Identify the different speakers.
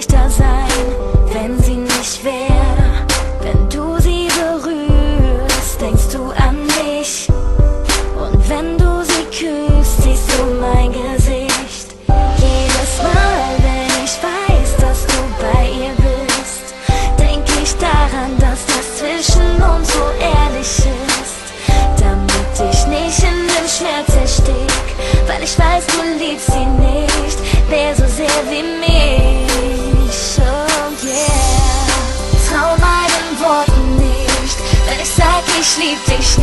Speaker 1: leichter sein, wenn sie nicht wäre. Wenn du sie berührst, denkst du an mich. Und wenn du sie küsst, siehst du mein Gesicht. Jedes Mal, wenn ich weiß, dass du bei ihr bist, denk ich daran, dass das zwischen uns so ehrlich ist. Damit ich nicht in dem Schmerz erstick, weil ich weiß, du liebst sie nicht mehr so sehr wie mich. Oh yeah. Trau meinen Worten nicht, wenn ich sag, ich lieb dich